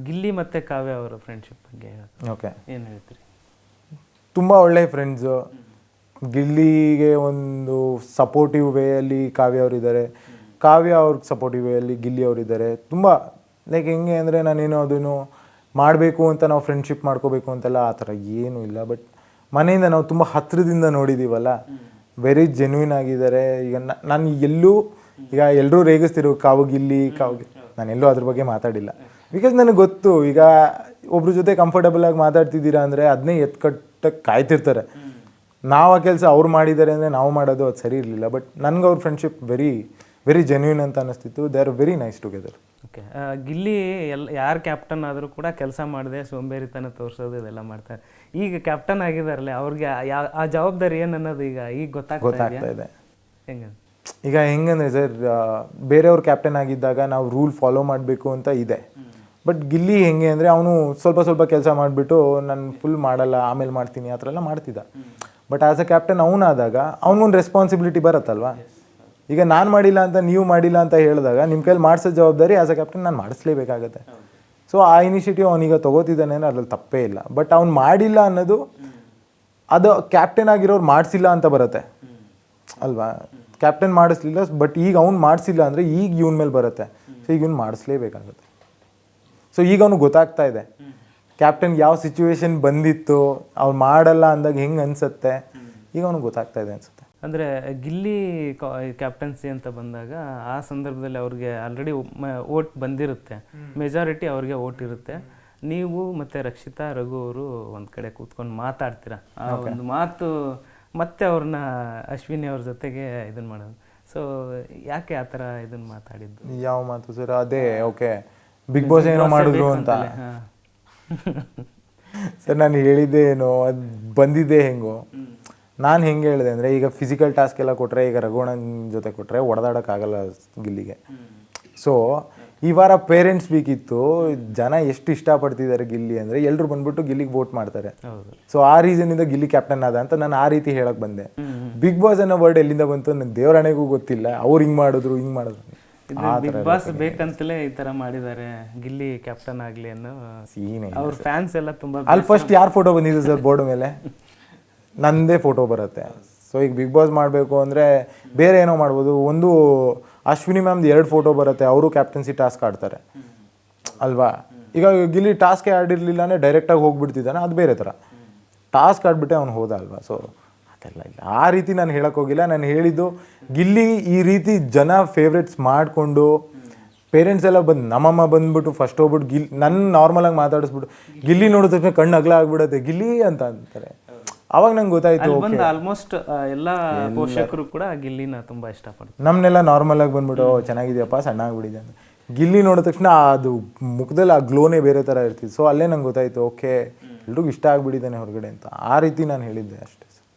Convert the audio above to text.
ಗಿಲ್ಲಿ ಮತ್ತು ಕಾವ್ಯ ಅವರ ಫ್ರೆಂಡ್ಶಿಪ್ ಬಗ್ಗೆ ಓಕೆ, ಏನು ಹೇಳ್ತೀರಿ? ತುಂಬ ಒಳ್ಳೆ ಫ್ರೆಂಡ್ಸು. ಗಿಲ್ಲಿಗೆ ಒಂದು ಸಪೋರ್ಟಿವ್ ವೇಯಲ್ಲಿ ಕಾವ್ಯ ಅವರಿದ್ದಾರೆ, ಕಾವ್ಯ ಅವ್ರಿಗೆ ಸಪೋರ್ಟಿವ್ ವೇಯಲ್ಲಿ ಗಿಲ್ಲಿ ಅವರಿದ್ದಾರೆ. ತುಂಬ ಲೈಕ್ ಹೆಂಗೆ ಅಂದರೆ ನಾನೇನು ಅದನ್ನು ಮಾಡಬೇಕು ಅಂತ ನಾವು ಫ್ರೆಂಡ್ಶಿಪ್ ಮಾಡ್ಕೋಬೇಕು ಅಂತೆಲ್ಲ ಆ ಥರ ಏನೂ ಇಲ್ಲ. ಬಟ್ ಮನೆಯಿಂದ ನಾವು ತುಂಬ ಹತ್ತಿರದಿಂದ ನೋಡಿದ್ದೀವಲ್ಲ, ವೆರಿ ಜೆನ್ಯೂನ್ ಆಗಿದ್ದಾರೆ. ಈಗ ನಾನು ಈಗ ಎಲ್ಲರೂ ರೇಗಿಸ್ತಿರೋ ಕಾವು ಗಿಲ್ಲಿ. ನಾನೆಲ್ಲೂ ಅದ್ರ ಬಗ್ಗೆ ಮಾತಾಡಿಲ್ಲ, ಬಿಕಾಸ್ ನನಗೆ ಗೊತ್ತು ಈಗ ಒಬ್ರ ಜೊತೆ ಕಂಫರ್ಟಬಲ್ ಆಗಿ ಮಾತಾಡ್ತಿದ್ದೀರಾ ಅಂದರೆ ಅದನ್ನೇ ಎತ್ಕಟ್ಟಕ್ಕೆ ಕಾಯ್ತಿರ್ತಾರೆ. ನಾವು ಆ ಕೆಲಸ ಅವ್ರು ಮಾಡಿದ್ದಾರೆ ಅಂದರೆ ನಾವು ಮಾಡೋದು ಅದು ಸರಿ ಇರಲಿಲ್ಲ. ಬಟ್ ನನಗೆ ಅವ್ರ ಫ್ರೆಂಡ್ಶಿಪ್ ವೆರಿ ಜೆನ್ಯೂನ್ ಅಂತ ಅನಿಸ್ತಿತ್ತು. They are very nice together. Okay, Gilli ಯಾರು ಕ್ಯಾಪ್ಟನ್ ಆದರೂ ಕೂಡ ಕೆಲಸ ಮಾಡದೆ ಸೋಂಬೇರಿತನ ತೋರಿಸೋದು ಇದೆಲ್ಲ ಮಾಡ್ತಾರೆ. ಈಗ ಕ್ಯಾಪ್ಟನ್ ಆಗಿದಾರಲ್ಲ, ಅವ್ರಿಗೆ ಆ ಜವಾಬ್ದಾರಿ ಏನು ಅನ್ನೋದು ಈಗ ಗೊತ್ತಾಗ್ತಾ ಇದೆ. ಹೆಂಗೆ ಈಗ ಹೆಂಗಂದ್ರೆ ಸರ್, ಬೇರೆಯವ್ರು ಕ್ಯಾಪ್ಟನ್ ಆಗಿದ್ದಾಗ ನಾವು ರೂಲ್ ಫಾಲೋ ಮಾಡಬೇಕು ಅಂತ ಇದೆ. ಬಟ್ ಗಿಲ್ಲಿ ಹೆಂಗೆ ಅಂದರೆ ಅವನು ಸ್ವಲ್ಪ ಕೆಲಸ ಮಾಡಿಬಿಟ್ಟು ನಾನು ಫುಲ್ ಮಾಡಲ್ಲ, ಆಮೇಲೆ ಮಾಡ್ತೀನಿ ಆ ಥರ ಎಲ್ಲ ಮಾಡ್ತಿದ್ದ. ಬಟ್ ಆ್ಯಸ್ ಅ ಕ್ಯಾಪ್ಟನ್ ಅವನಾದಾಗ ಅವನಿಗೊಂದು ರೆಸ್ಪಾನ್ಸಿಬಿಲಿಟಿ ಬರುತ್ತಲ್ವಾ. ಈಗ ನಾನು ಮಾಡಿಲ್ಲ ಅಂತ ನೀವು ಮಾಡಿಲ್ಲ ಅಂತ ಹೇಳಿದಾಗ ನಿಮ್ಮ ಕೈಲಿ ಮಾಡಿಸೋ ಜವಾಬ್ದಾರಿ ಆ್ಯಸ್ ಅ ಕ್ಯಾಪ್ಟನ್ ನಾನು ಮಾಡಿಸ್ಲೇಬೇಕಾಗತ್ತೆ. ಸೊ ಆ ಇನಿಷಿಯೇಟಿವ್ ಅವನೀಗ ತೊಗೋತಿದ್ದಾನೆ ಅಂದರೆ ಅದ್ರಲ್ಲಿ ತಪ್ಪೇ ಇಲ್ಲ. ಬಟ್ ಅವ್ನು ಮಾಡಿಲ್ಲ ಅನ್ನೋದು ಅದು ಕ್ಯಾಪ್ಟನ್ ಆಗಿರೋರು ಮಾಡಿಸಿಲ್ಲ ಅಂತ ಬರುತ್ತೆ ಅಲ್ವಾ. ಕ್ಯಾಪ್ಟನ್ ಮಾಡಿಸ್ಲಿಲ್ಲ, ಬಟ್ ಈಗ ಅವ್ನು ಮಾಡಿಸಿಲ್ಲ ಅಂದರೆ ಈಗ ಇವನ ಮೇಲೆ ಬರುತ್ತೆ. ಸೊ ಈಗ ಇವ್ನು ಮಾಡಿಸ್ಲೇಬೇಕಾಗುತ್ತೆ. ಸೊ ಈಗ ಅವ್ನು ಗೊತ್ತಾಗ್ತಾ ಇದೆ ಕ್ಯಾಪ್ಟನ್ ಯಾವ ಸಿಚುವೇಶನ್ ಬಂದಿತ್ತು, ಅವ್ನು ಮಾಡಲ್ಲ ಅಂದಾಗ ಹೆಂಗೆ ಅನಿಸುತ್ತೆ, ಈಗ ಅವ್ನಿಗೆ ಗೊತ್ತಾಗ್ತಾ ಇದೆ ಅನಿಸುತ್ತೆ. ಅಂದರೆ ಗಿಲ್ಲಿ ಕ್ಯಾಪ್ಟನ್ಸಿ ಅಂತ ಬಂದಾಗ ಆ ಸಂದರ್ಭದಲ್ಲಿ ಅವ್ರಿಗೆ ಆಲ್ರೆಡಿ ಓಟ್ ಬಂದಿರುತ್ತೆ, ಮೆಜಾರಿಟಿ ಅವ್ರಿಗೆ ಓಟ್ ಇರುತ್ತೆ. ನೀವು ಮತ್ತು ರಕ್ಷಿತಾ, ರಘು ಅವರು ಒಂದು ಕಡೆ ಕೂತ್ಕೊಂಡು ಮಾತಾಡ್ತೀರಾ, ಆ ಒಂದು ಮಾತು ಮತ್ತೆ ಅವ್ರನ್ನ ಅಶ್ವಿನಿ ಅವ್ರ ಜೊತೆಗೆ ಇದನ್ನು ಮಾಡೋದು. ಸೊ ಯಾಕೆ ಆ ಥರ ಇದನ್ನು ಮಾತಾಡಿದ್ದು? ಯಾವ ಮಾತು ಸರ್? ಅದೇ ಓಕೆ, ಬಿಗ್ ಬಾಸ್ ಏನೋ ಮಾಡಿದ್ರು ಅಂತ ಸರ್. ನಾನು ಹೇಳಿದ್ದೆ ಏನೋ, ಅದು ಬಂದಿದ್ದೆ ಹೆಂಗೋ. ನಾನು ಹೆಂಗೆ ಹೇಳಿದೆ ಅಂದರೆ, ಈಗ ಫಿಸಿಕಲ್ ಟಾಸ್ಕ್ ಎಲ್ಲ ಕೊಟ್ಟರೆ, ಈಗ ರಘುವಣ್ಣನ ಜೊತೆ ಕೊಟ್ಟರೆ ಹೊಡೆದಾಡೋಕ್ಕಾಗಲ್ಲ ಗಿಲ್ಲಿಗೆ. ಸೊ ಈ ವಾರ ಪೇರೆಂಟ್ಸ್ ವೀಕ್ ಇತ್ತು. ಜನ ಎಷ್ಟು ಇಷ್ಟಪಡ್ತಿದ್ದಾರೆ ಗಿಲ್ಲಿ ಅಂದರೆ ಎಲ್ಲರೂ ಬಂದ್ಬಿಟ್ಟು ಗಿಲ್ಲಿಗೆ ವೋಟ್ ಮಾಡ್ತಾರೆ. ಸೊ ಆ ರೀಸನಿಂದ ಗಿಲ್ಲಿ ಕ್ಯಾಪ್ಟನ್ ಆದ ಅಂತ ನಾನು ಆ ರೀತಿ ಹೇಳಕ್ಕೆ ಬಂದೆ. ಬಿಗ್ ಬಾಸ್ ಅನ್ನೋ ವರ್ಡ್ ಎಲ್ಲಿಂದ ಬಂತು ನನ್ನ ದೇವರಾಣೆಗೂ ಗೊತ್ತಿಲ್ಲ. ಅವ್ರು ಹಿಂಗೆ ಮಾಡಿದ್ರು ಬಿಗ್ ಬಾಸ್ ಬೇಕಂತಲೇ ಈ ಥರ ಮಾಡಿದ್ದಾರೆ, ಗಿಲ್ಲಿ ಕ್ಯಾಪ್ಟನ್ ಆಗಲಿ ಅನ್ನೋ ಸೀನೆ. ಅವ್ರ ಫ್ಯಾನ್ಸ್ ಎಲ್ಲ ತುಂಬ. ಅಲ್ಲಿ ಫಸ್ಟ್ ಯಾರು ಫೋಟೋ ಬಂದಿದೆ ಸರ್ ಬೋರ್ಡ್ ಮೇಲೆ? ನಂದೇ ಫೋಟೋ ಬರುತ್ತೆ. ಸೊ ಈಗ ಬಿಗ್ ಬಾಸ್ ಮಾಡಬೇಕು ಅಂದರೆ ಬೇರೆ ಏನೋ ಮಾಡ್ಬೋದು. ಒಂದು ಅಶ್ವಿನಿ ಮ್ಯಾಮ್ದು 2 ಫೋಟೋ ಬರುತ್ತೆ, ಅವರು ಕ್ಯಾಪ್ಟನ್ಸಿ ಟಾಸ್ಕ್ ಆಡ್ತಾರೆ ಅಲ್ವಾ. ಈಗ ಗಿಲ್ಲಿ ಟಾಸ್ಕೇ ಆಡಿರಲಿಲ್ಲ ಅಂದರೆ ಡೈರೆಕ್ಟಾಗಿ ಹೋಗ್ಬಿಡ್ತಿದ್ದಾನೆ, ಅದು ಬೇರೆ ಥರ. ಟಾಸ್ಕ್ ಆಡ್ಬಿಟ್ಟೆ ಅವ್ನು ಹೋದ ಅಲ್ವಾ. ಸೊ ಅದೆಲ್ಲ ಇಲ್ಲ, ಆ ರೀತಿ ನಾನು ಹೇಳೋಕ್ಕೋಗಿಲ್ಲ. ನಾನು ಹೇಳಿದ್ದು ಗಿಲ್ಲಿ ಈ ರೀತಿ ಜನ ಫೇವ್ರೇಟ್ಸ್ ಮಾಡಿಕೊಂಡು ಪೇರೆಂಟ್ಸ್ ಎಲ್ಲ ಬಂದು ನಮ್ಮಮ್ಮ ಬಂದ್ಬಿಟ್ಟು ಫಸ್ಟ್ ಹೋಗ್ಬಿಟ್ಟು ನನ್ನ ನಾರ್ಮಲಾಗಿ ಮಾತಾಡಿಸ್ಬಿಟ್ಟು ಗಿಲ್ಲಿ ನೋಡಿದ ತಕ್ಷಣ ಕಣ್ಣು ಅಗಲ ಆಗ್ಬಿಡುತ್ತೆ ಗಿಲ್ಲಿ ಅಂತ ಅಂತಾರೆ. ಅವಾಗ ನಂಗೆ ಗೊತ್ತಾಯ್ತು ಆಲ್ಮೋಸ್ಟ್ ಎಲ್ಲ ಪೋಷಕರು ಕೂಡ ಗಿಲ್ಲಿನ ತುಂಬ ಇಷ್ಟಪಡ್ತಾರೆ. ನಮ್ಮನ್ನೆಲ್ಲ ನಾರ್ಮಲ್ ಆಗಿ ಬಂದ್ಬಿಟ್ಟು ಚೆನ್ನಾಗಿದೆಯಪ್ಪ, ಸಣ್ಣ ಆಗ್ಬಿಟ್ಟಿದೆ ಅಂತ. ಗಿಲ್ಲಿ ನೋಡಿದ ತಕ್ಷಣ ಅದು ಮುಖದಲ್ಲಿ ಆ ಗ್ಲೋನೇ ಬೇರೆ ಥರ ಇರ್ತಿತ್ತು. ಸೊ ಅಲ್ಲೇ ನಂಗೆ ಗೊತ್ತಾಯ್ತು ಓಕೆ ಎಲ್ರಿಗೂ ಇಷ್ಟ ಆಗ್ಬಿಟ್ಟಿದ್ದಾನೆ ಹೊರಗಡೆ ಅಂತ. ಆ ರೀತಿ ನಾನು ಹೇಳಿದ್ದೆ ಅಷ್ಟೇ.